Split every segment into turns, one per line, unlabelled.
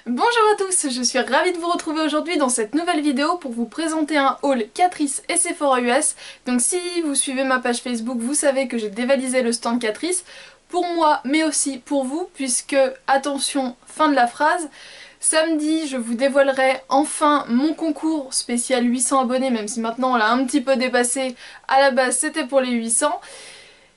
Bonjour à tous, je suis ravie de vous retrouver aujourd'hui dans cette nouvelle vidéo pour vous présenter un haul Catrice et Sephora US. Donc si vous suivez ma page Facebook, vous savez que j'ai dévalisé le stand Catrice, pour moi mais aussi pour vous, puisque, attention, fin de la phrase, samedi je vous dévoilerai enfin mon concours spécial 800 abonnés, même si maintenant on l'a un petit peu dépassé, à la base c'était pour les 800.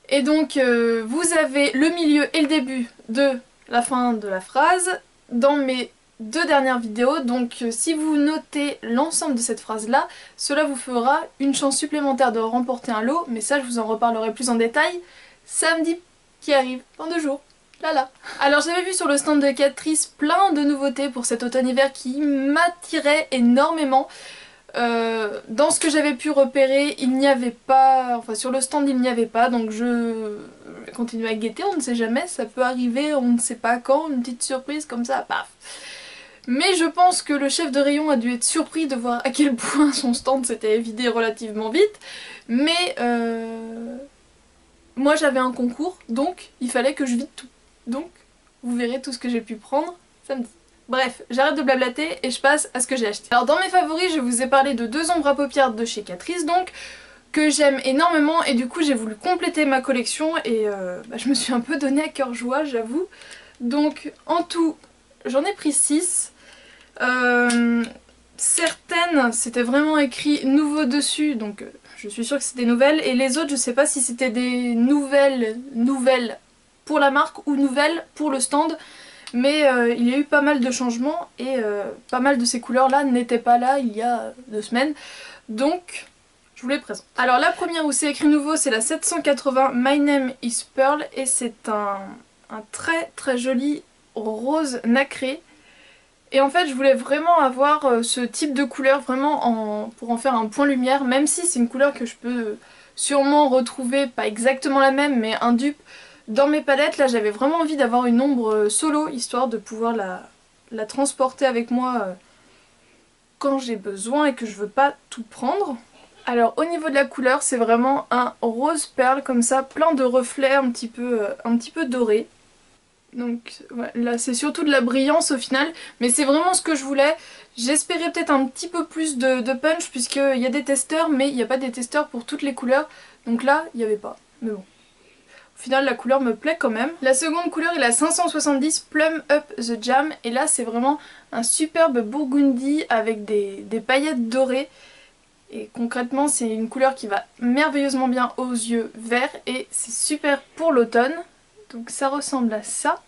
Et donc vous avez le milieu et le début de la fin de la phrase dans mes deux dernières vidéos, donc si vous notez l'ensemble de cette phrase là, cela vous fera une chance supplémentaire de remporter un lot, mais ça je vous en reparlerai plus en détail samedi qui arrive dans 2 jours. Là. Alors j'avais vu sur le stand de Catrice plein de nouveautés pour cet automne-hiver qui m'attiraient énormément. Dans ce que j'avais pu repérer, il n'y avait pas, enfin sur le stand il n'y avait pas, donc je vais continuer à guetter, on ne sait jamais, ça peut arriver, on ne sait pas quand, une petite surprise comme ça, paf. Mais je pense que le chef de rayon a dû être surpris de voir à quel point son stand s'était vidé relativement vite, mais moi j'avais un concours, donc il fallait que je vide tout. Donc vous verrez tout ce que j'ai pu prendre samedi. Bref, j'arrête de blablater et je passe à ce que j'ai acheté. Alors dans mes favoris, je vous ai parlé de 2 ombres à paupières de chez Catrice, donc, que j'aime énormément, et du coup j'ai voulu compléter ma collection et je me suis un peu donné à cœur joie, j'avoue. Donc en tout, j'en ai pris 6. Certaines, c'était vraiment écrit nouveau dessus, donc je suis sûre que c'est des nouvelles, et les autres, je sais pas si c'était des nouvelles pour la marque ou nouvelles pour le stand. Mais il y a eu pas mal de changements et pas mal de ces couleurs là n'étaient pas là il y a 2 semaines. Donc je vous les présente. Alors la première où c'est écrit nouveau, c'est la 780 My Name is Pearl, et c'est un très joli rose nacré. Et en fait je voulais vraiment avoir ce type de couleur vraiment pour en faire un point lumière, même si c'est une couleur que je peux sûrement retrouver, pas exactement la même, mais un dupe dans mes palettes. Là j'avais vraiment envie d'avoir une ombre solo, histoire de pouvoir la transporter avec moi quand j'ai besoin et que je veux pas tout prendre. Alors au niveau de la couleur, c'est vraiment un rose perle comme ça, plein de reflets un petit peu dorés. Donc ouais, là c'est surtout de la brillance au final, mais c'est vraiment ce que je voulais. J'espérais peut-être un petit peu plus de punch, puisqu'il y a des testeurs, mais il n'y a pas des testeurs pour toutes les couleurs. Donc là, il n'y avait pas, mais bon. Au final la couleur me plaît quand même. La seconde couleur est la 570 Plum Up the Jam, et là c'est vraiment un superbe burgundy avec des paillettes dorées. Et concrètement c'est une couleur qui va merveilleusement bien aux yeux verts et c'est super pour l'automne. Donc ça ressemble à ça.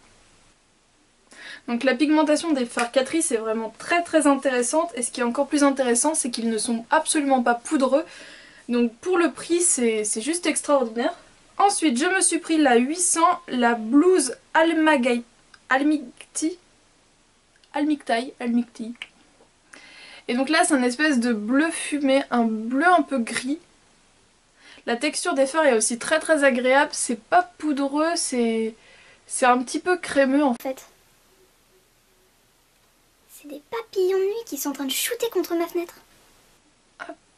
Donc la pigmentation des fards Catrice est vraiment très intéressante, et ce qui est encore plus intéressant c'est qu'ils ne sont absolument pas poudreux. Donc pour le prix c'est juste extraordinaire. Ensuite je me suis pris la 800, la Blues Almictaï. Et donc là c'est un espèce de bleu fumé, un bleu un peu gris. La texture des fards est aussi très agréable, c'est pas poudreux, c'est un petit peu crémeux en fait.
C'est des papillons de nuit qui sont en train de shooter contre ma fenêtre.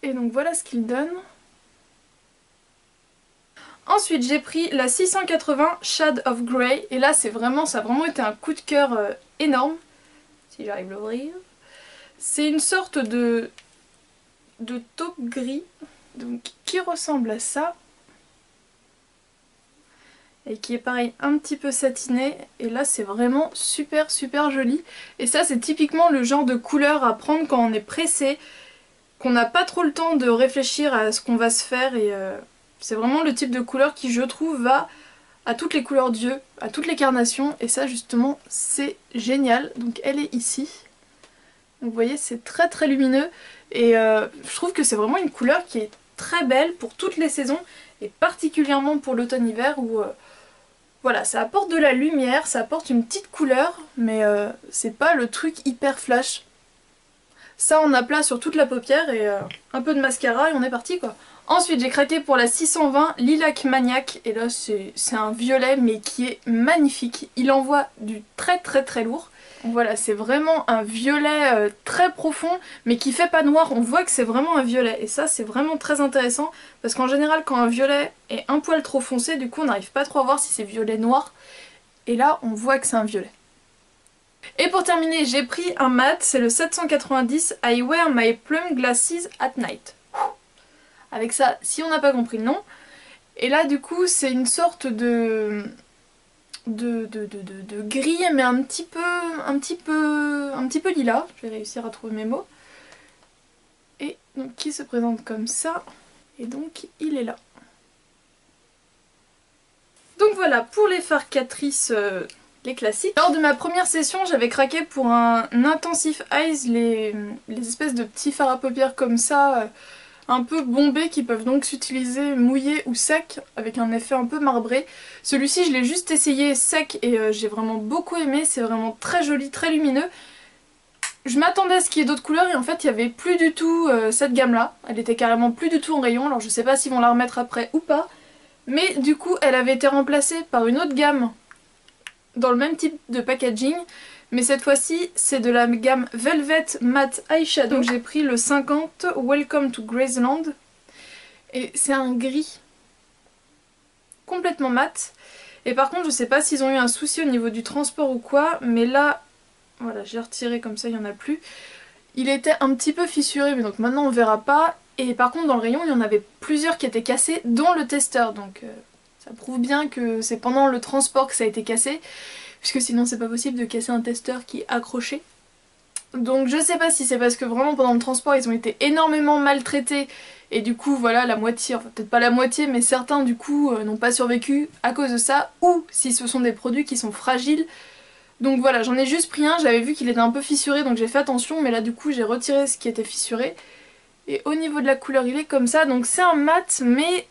Et donc voilà ce qu'il donne. Ensuite j'ai pris la 680 Shade of Grey, et là ça a vraiment été un coup de cœur énorme, si j'arrive à l'ouvrir. C'est une sorte de taupe gris, donc qui ressemble à ça, et qui est pareil un petit peu satiné, et là c'est vraiment super joli. Et ça c'est typiquement le genre de couleur à prendre quand on est pressé, qu'on n'a pas trop le temps de réfléchir à ce qu'on va se faire, et c'est vraiment le type de couleur qui je trouve va à toutes les couleurs d'yeux, à toutes les carnations, et ça justement c'est génial. Donc elle est ici, donc vous voyez c'est très lumineux, et je trouve que c'est vraiment une couleur qui est très belle pour toutes les saisons, et particulièrement pour l'automne-hiver où voilà, ça apporte de la lumière, ça apporte une petite couleur, mais c'est pas le truc hyper flash. Ça on aplat sur toute la paupière et un peu de mascara et on est parti quoi. Ensuite j'ai craqué pour la 620 Lilac Maniac, et là c'est un violet mais qui est magnifique. Il envoie du très lourd. Voilà, c'est vraiment un violet très profond mais qui fait pas noir, on voit que c'est vraiment un violet, et ça c'est vraiment très intéressant parce qu'en général quand un violet est un poil trop foncé, du coup on n'arrive pas trop à voir si c'est violet noir, et là on voit que c'est un violet. Et pour terminer, j'ai pris un mat, c'est le 790 I Wear My Plum Glasses at Night. Avec ça, si on n'a pas compris le nom. Et là du coup c'est une sorte de gris mais un petit peu lilas. Je vais réussir à trouver mes mots. Et donc qui se présente comme ça. Et donc il est là. Donc voilà pour les fards Catrice, les classiques. Lors de ma première session j'avais craqué pour un intensif eyes, les espèces de petits fards à paupières comme ça, un peu bombés, qui peuvent donc s'utiliser mouillés ou secs avec un effet un peu marbré. Celui-ci je l'ai juste essayé sec et j'ai vraiment beaucoup aimé, c'est vraiment très joli, très lumineux. Je m'attendais à ce qu'il y ait d'autres couleurs et en fait il n'y avait plus du tout cette gamme là, elle était carrément plus du tout en rayon, alors je sais pas s'ils vont la remettre après ou pas. Mais du coup elle avait été remplacée par une autre gamme dans le même type de packaging. Mais cette fois-ci c'est de la gamme Velvet Matte Eyeshadow. Donc j'ai pris le 50 Welcome to Graceland. Et c'est un gris complètement mat. Et par contre je sais pas s'ils ont eu un souci au niveau du transport ou quoi. Mais là, voilà, j'ai retiré comme ça, il n'y en a plus. Il était un petit peu fissuré, mais donc maintenant on verra pas. Et par contre dans le rayon il y en avait plusieurs qui étaient cassés, dont le testeur. Donc ça prouve bien que c'est pendant le transport que ça a été cassé. Puisque sinon c'est pas possible de casser un testeur qui est accroché. Donc je sais pas si c'est parce que vraiment pendant le transport ils ont été énormément maltraités et du coup voilà la moitié, enfin peut-être pas la moitié mais certains du coup n'ont pas survécu à cause de ça, ou si ce sont des produits qui sont fragiles. Donc voilà, j'en ai juste pris un, j'avais vu qu'il était un peu fissuré donc j'ai fait attention, mais là du coup j'ai retiré ce qui était fissuré. Et au niveau de la couleur il est comme ça, donc c'est un mat mais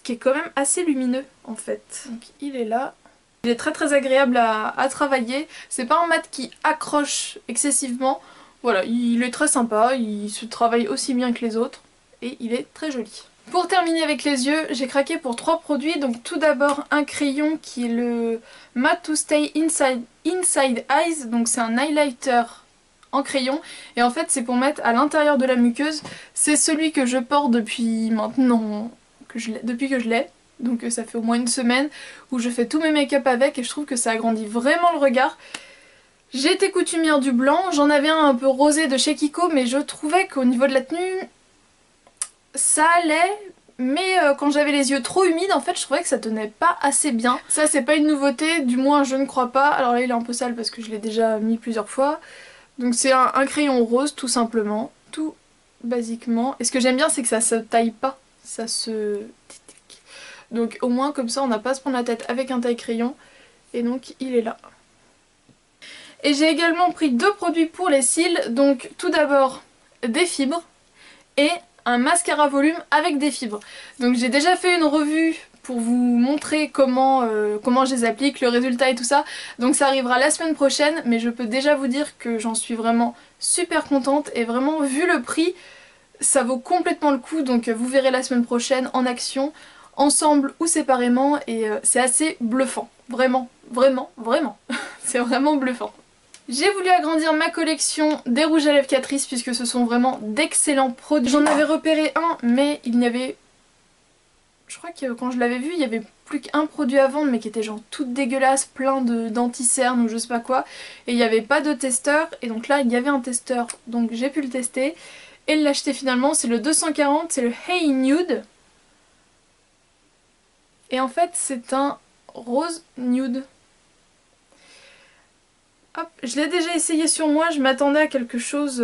qui est quand même assez lumineux en fait. Donc il est là. Il est très agréable à travailler, c'est pas un mat qui accroche excessivement, voilà, il est très sympa, il se travaille aussi bien que les autres et il est très joli. Pour terminer avec les yeux, j'ai craqué pour 3 produits, donc tout d'abord un crayon qui est le Matte to Stay Inside Eyes, donc c'est un highlighter en crayon et en fait c'est pour mettre à l'intérieur de la muqueuse, c'est celui que je porte depuis maintenant, depuis que je l'ai. Donc ça fait au moins une semaine où je fais tous mes make-up avec et je trouve que ça agrandit vraiment le regard. J'ai été coutumière du blanc, j'en avais un peu rosé de chez Kiko mais je trouvais qu'au niveau de la tenue ça allait, mais quand j'avais les yeux trop humides en fait je trouvais que ça tenait pas assez bien. Ça c'est pas une nouveauté, du moins je ne crois pas. Alors là il est un peu sale parce que je l'ai déjà mis plusieurs fois. Donc c'est un crayon rose tout simplement, tout basiquement. Et ce que j'aime bien c'est que ça se taille pas, ça se... Donc au moins comme ça on n'a pas à se prendre la tête avec un taille-crayon. Et donc il est là. Et j'ai également pris 2 produits pour les cils. Donc tout d'abord des fibres et un mascara volume avec des fibres. Donc j'ai déjà fait une revue pour vous montrer comment je les applique, le résultat et tout ça. Donc ça arrivera la semaine prochaine, mais je peux déjà vous dire que j'en suis vraiment super contente. Et vraiment vu le prix, ça vaut complètement le coup. Donc vous verrez la semaine prochaine en action, ensemble ou séparément, et c'est assez bluffant. Vraiment, c'est vraiment bluffant. J'ai voulu agrandir ma collection des rouges à lèvres Catrice puisque ce sont vraiment d'excellents produits. J'en avais repéré un mais il n'y avait... Je crois que quand je l'avais vu il n'y avait plus qu'un produit à vendre mais qui était genre tout dégueulasse, plein d'anti-cernes ou je sais pas quoi. Et il n'y avait pas de testeur et donc là il y avait un testeur donc j'ai pu le tester. Et l'acheter finalement, c'est le 240, c'est le Hey Nude. Et en fait c'est un rose nude. Hop, je l'ai déjà essayé sur moi, je m'attendais à quelque chose...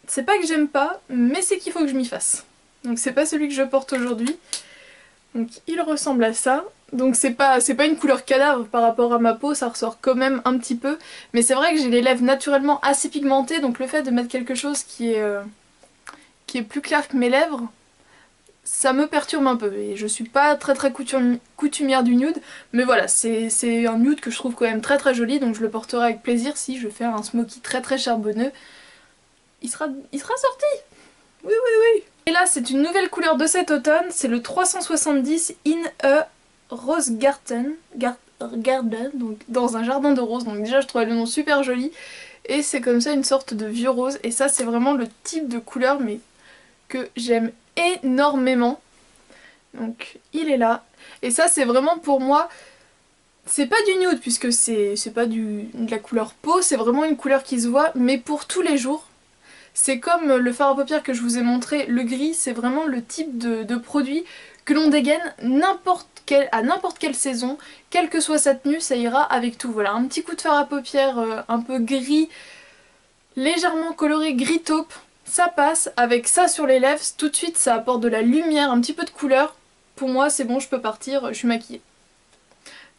C'est pas que j'aime pas, mais c'est qu'il faut que je m'y fasse. Donc c'est pas celui que je porte aujourd'hui. Donc il ressemble à ça. Donc c'est pas une couleur cadavre par rapport à ma peau, ça ressort quand même un petit peu. Mais c'est vrai que j'ai les lèvres naturellement assez pigmentées, donc le fait de mettre quelque chose qui est plus clair que mes lèvres, ça me perturbe un peu. Et je suis pas très coutumière du nude, mais voilà, c'est un nude que je trouve quand même très joli, donc je le porterai avec plaisir si je fais un smoky très charbonneux. Il sera sorti! Oui. Et là c'est une nouvelle couleur de cet automne, c'est le 370 In a Rose Garden, donc dans un jardin de roses. Donc déjà je trouvais le nom super joli. Et c'est comme ça une sorte de vieux rose. Et ça c'est vraiment le type de couleur mais que j'aime énormément. Donc il est là. Et ça c'est vraiment pour moi C'est pas du nude puisque c'est pas de la couleur peau, c'est vraiment une couleur qui se voit, mais pour tous les jours. C'est comme le fard à paupières que je vous ai montré, le gris, c'est vraiment le type de produit que l'on dégaine à n'importe quelle saison, quelle que soit sa tenue, ça ira avec tout. Voilà, un petit coup de fard à paupières un peu gris, légèrement coloré gris taupe, ça passe. Avec ça sur les lèvres, tout de suite ça apporte de la lumière, un petit peu de couleur. Pour moi c'est bon, je peux partir, je suis maquillée.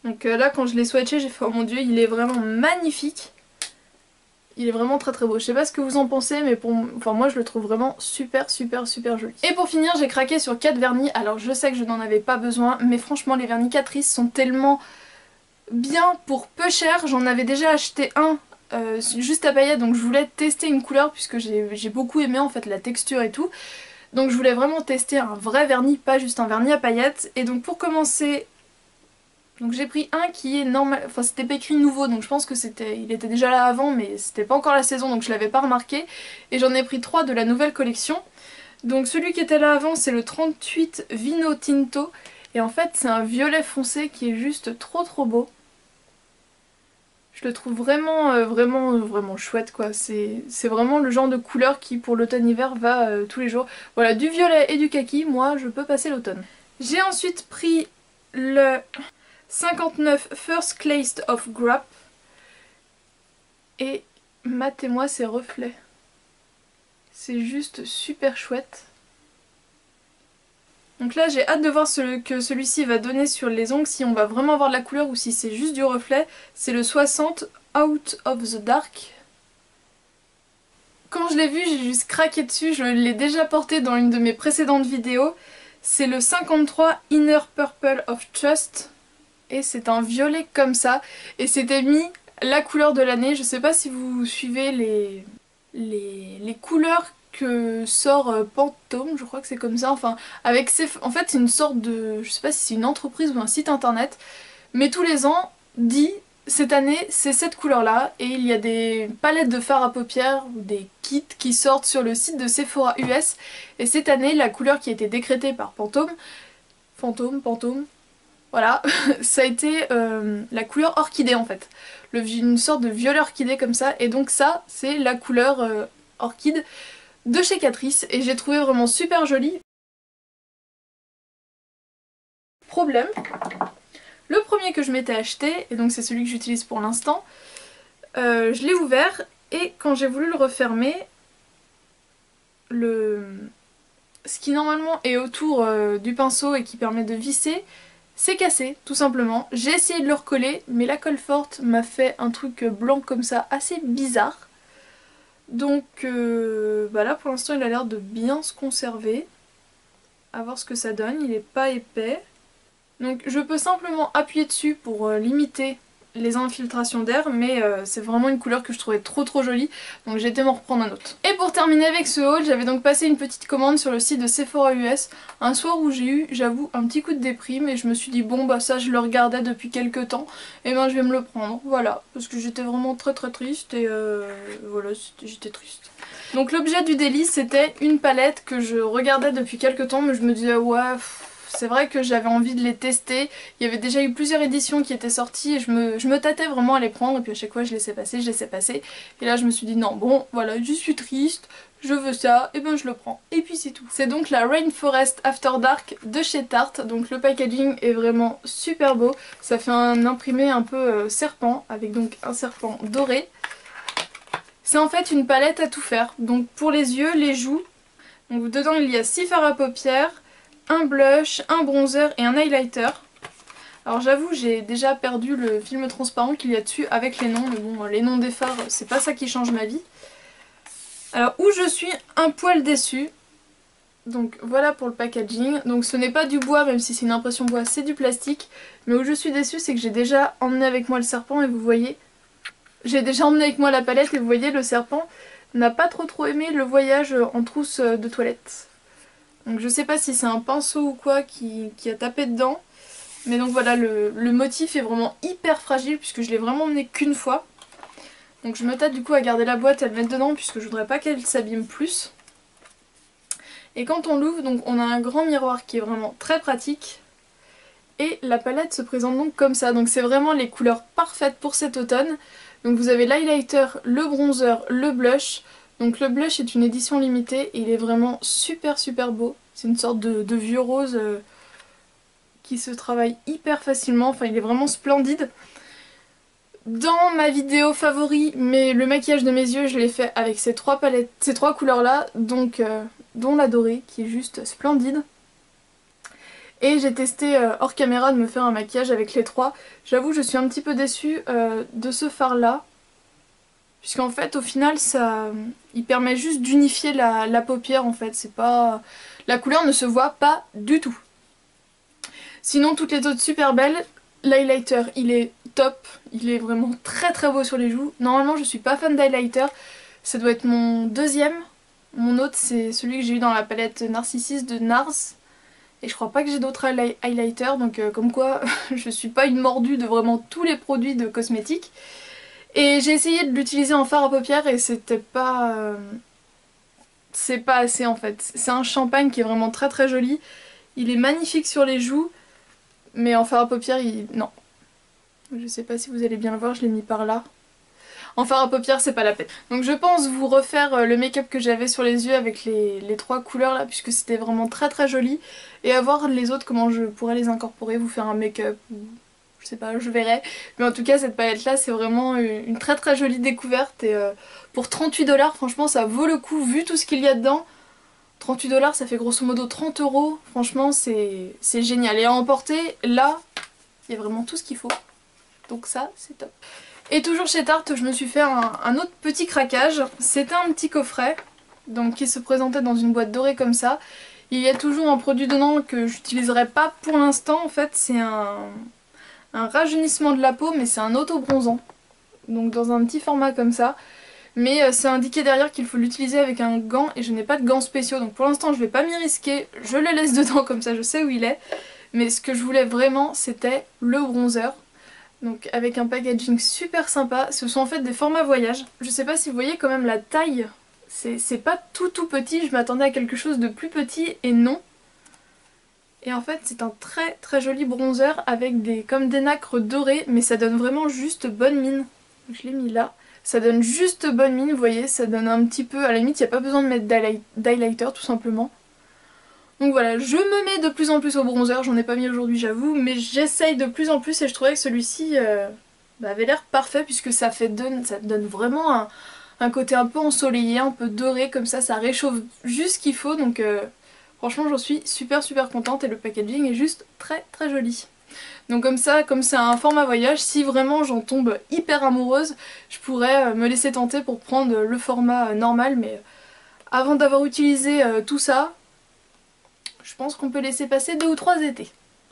Donc là quand je l'ai swatché, j'ai fait oh mon dieu, il est vraiment magnifique. Il est vraiment très très beau. Je sais pas ce que vous en pensez, mais enfin, moi je le trouve vraiment super super super joli. Et pour finir, j'ai craqué sur 4 vernis. Alors je sais que je n'en avais pas besoin, mais franchement les vernis Catrice sont tellement bien pour peu cher. J'en avais déjà acheté un juste à paillettes, donc je voulais tester une couleur puisque j'ai beaucoup aimé en fait la texture et tout. Donc je voulais vraiment tester un vrai vernis, pas juste un vernis à paillettes. Et donc pour commencer... Donc j'ai pris un qui est normal, enfin c'était pas écrit nouveau, donc je pense que il était déjà là avant, mais c'était pas encore la saison, donc je l'avais pas remarqué. Et j'en ai pris 3 de la nouvelle collection. Donc celui qui était là avant, c'est le 38 Vino Tinto, et en fait c'est un violet foncé qui est juste trop trop beau. Je le trouve vraiment vraiment chouette quoi, c'est vraiment le genre de couleur qui pour l'automne-hiver va tous les jours. Voilà, du violet et du kaki, moi je peux passer l'automne. J'ai ensuite pris le 59 First Classed of Grap et matez-moi ces reflets. C'est juste super chouette. Donc là j'ai hâte de voir ce que celui-ci va donner sur les ongles, si on va vraiment avoir de la couleur ou si c'est juste du reflet. C'est le 60 Out of the Dark. Quand je l'ai vu j'ai juste craqué dessus, je l'ai déjà porté dans une de mes précédentes vidéos. C'est le 53 Inner Purple of Trust. Et c'est un violet comme ça. Et c'était mis la couleur de l'année. Je sais pas si vous suivez les couleurs que sort Pantone, je crois que c'est comme ça. Enfin, avec en fait c'est une sorte de... Je sais pas si c'est une entreprise ou un site internet. Mais tous les ans dit cette année c'est cette couleur là. Et il y a des palettes de fard à paupières ou des kits qui sortent sur le site de Sephora US. Et cette année la couleur qui a été décrétée par Pantone... Pantone... Voilà, ça a été la couleur orchidée en fait. Une sorte de violet orchidée comme ça. Et donc ça, c'est la couleur orchide de chez Catrice. Et j'ai trouvé vraiment super jolie. Problème. Le premier que je m'étais acheté, et donc c'est celui que j'utilise pour l'instant, je l'ai ouvert et quand j'ai voulu le refermer, ce qui normalement est autour du pinceau et qui permet de visser, c'est cassé, tout simplement. J'ai essayé de le recoller, mais la colle forte m'a fait un truc blanc comme ça, assez bizarre. Donc bah là pour l'instant il a l'air de bien se conserver. À voir ce que ça donne, il est pas épais. Donc je peux simplement appuyer dessus pour limiter les infiltrations d'air, mais c'est vraiment une couleur que je trouvais trop trop jolie, donc j'ai été m'en reprendre un autre. Et pour terminer avec ce haul, j'avais donc passé une petite commande sur le site de Sephora US, un soir où j'ai eu, j'avoue, un petit coup de déprime, et je me suis dit bon bah ça je le regardais depuis quelques temps, et ben je vais me le prendre, voilà, parce que j'étais vraiment très très triste, et voilà, j'étais triste. Donc l'objet du délice c'était une palette que je regardais depuis quelques temps, mais je me disais ouais... C'est vrai que j'avais envie de les tester, il y avait déjà eu plusieurs éditions qui étaient sorties et je me tâtais vraiment à les prendre et puis à chaque fois je laissais passer, et là je me suis dit non bon voilà je suis triste, je veux ça, et ben je le prends et puis c'est tout. C'est donc la Rainforest After Dark de chez Tarte, donc le packaging est vraiment super beau, ça fait un imprimé un peu serpent avec donc un serpent doré. C'est en fait une palette à tout faire, donc pour les yeux, les joues, donc dedans il y a 6 fards à paupières, un blush, un bronzer et un highlighter. Alors j'avoue j'ai déjà perdu le film transparent qu'il y a dessus avec les noms, mais bon les noms des fards c'est pas ça qui change ma vie. Alors où je suis un poil déçue, donc voilà pour le packaging, donc ce n'est pas du bois même si c'est une impression bois, c'est du plastique, mais où je suis déçue c'est que j'ai déjà emmené avec moi le serpent et vous voyez, j'ai déjà emmené avec moi la palette et vous voyez le serpent n'a pas trop aimé le voyage en trousse de toilette. Donc je sais pas si c'est un pinceau ou quoi qui a tapé dedans. Mais donc voilà, le motif est vraiment hyper fragile puisque je l'ai vraiment emmené qu'une fois. Donc je me tâte du coup à garder la boîte et à le mettre dedans puisque je voudrais pas qu'elle s'abîme plus. Et quand on l'ouvre, donc on a un grand miroir qui est vraiment très pratique. Et la palette se présente donc comme ça, donc c'est vraiment les couleurs parfaites pour cet automne. Donc vous avez l'highlighter, le bronzer, le blush. Donc le blush est une édition limitée et il est vraiment super super beau. C'est une sorte de vieux rose qui se travaille hyper facilement, enfin il est vraiment splendide. Dans ma vidéo favori, mais le maquillage de mes yeux, je l'ai fait avec ces trois palettes, ces trois couleurs là, donc dont la dorée qui est juste splendide. Et j'ai testé hors caméra de me faire un maquillage avec les trois. J'avoue je suis un petit peu déçue de ce fard là. Puisqu'en fait au final il permet juste d'unifier la paupière en fait. C'est pas... La couleur ne se voit pas du tout. Sinon toutes les autres super belles. L'highlighter il est top. Il est vraiment très très beau sur les joues. Normalement je suis pas fan d'highlighter. Ça doit être mon deuxième. Mon autre c'est celui que j'ai eu dans la palette Narcissus de NARS. Et je crois pas que j'ai d'autres highlighters, donc comme quoi je suis pas une mordue de vraiment tous les produits de cosmétiques. Et j'ai essayé de l'utiliser en fard à paupières et c'était pas... c'est pas assez en fait. C'est un champagne qui est vraiment très très joli. Il est magnifique sur les joues, mais en fard à paupières, non. Je sais pas si vous allez bien le voir, je l'ai mis par là. En fard à paupières c'est pas la peine. Donc je pense vous refaire le make-up que j'avais sur les yeux avec les trois couleurs là puisque c'était vraiment très très joli. Et à voir les autres comment je pourrais les incorporer, vous faire un make-up ou je sais pas, je verrai. Mais en tout cas cette palette là c'est vraiment une très très jolie découverte et pour 38 $, franchement ça vaut le coup vu tout ce qu'il y a dedans. 38 $ ça fait grosso modo 30 €, franchement c'est génial. Et à emporter là il y a vraiment tout ce qu'il faut. Donc ça c'est top. Et toujours chez Tarte, je me suis fait un autre petit craquage. C'était un petit coffret donc qui se présentait dans une boîte dorée comme ça. Il y a toujours un produit dedans que j'utiliserai pas pour l'instant. En fait, c'est un rajeunissement de la peau, mais c'est un auto-bronzant. Donc dans un petit format comme ça. Mais c'est indiqué derrière qu'il faut l'utiliser avec un gant et je n'ai pas de gants spéciaux. Donc pour l'instant, je vais pas m'y risquer. Je le laisse dedans comme ça, je sais où il est. Mais ce que je voulais vraiment, c'était le bronzer. Donc avec un packaging super sympa. Ce sont en fait des formats voyage. Je sais pas si vous voyez quand même la taille. C'est pas tout petit. Je m'attendais à quelque chose de plus petit et non. Et en fait c'est un très très joli bronzer avec comme des nacres dorées. Mais ça donne vraiment juste bonne mine. Donc, je l'ai mis là. Ça donne juste bonne mine, vous voyez. Ça donne un petit peu... À la limite il n'y a pas besoin de mettre d'highlighter tout simplement. Donc voilà, je me mets de plus en plus au bronzer, j'en ai pas mis aujourd'hui j'avoue, mais j'essaye de plus en plus et je trouvais que celui-ci avait l'air parfait puisque ça donne vraiment un côté un peu ensoleillé, un peu doré comme ça réchauffe juste ce qu'il faut donc franchement j'en suis super super contente et le packaging est juste très très joli. Donc comme ça, comme c'est un format voyage, si vraiment j'en tombe hyper amoureuse, je pourrais me laisser tenter pour prendre le format normal mais avant d'avoir utilisé tout ça, je pense qu'on peut laisser passer 2 ou 3 étés,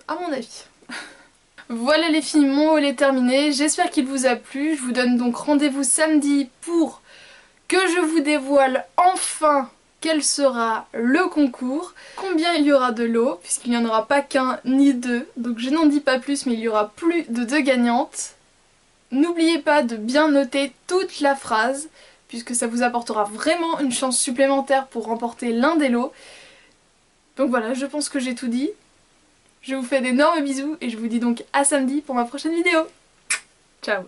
à mon avis. Voilà les filles, mon haul est terminé, j'espère qu'il vous a plu. Je vous donne donc rendez-vous samedi pour que je vous dévoile enfin quel sera le concours, combien il y aura de lots, puisqu'il n'y en aura pas qu'un ni deux, donc je n'en dis pas plus mais il y aura plus de 2 gagnantes. N'oubliez pas de bien noter toute la phrase, puisque ça vous apportera vraiment une chance supplémentaire pour remporter l'un des lots. Donc voilà, je pense que j'ai tout dit. Je vous fais d'énormes bisous et je vous dis donc à samedi pour ma prochaine vidéo. Ciao!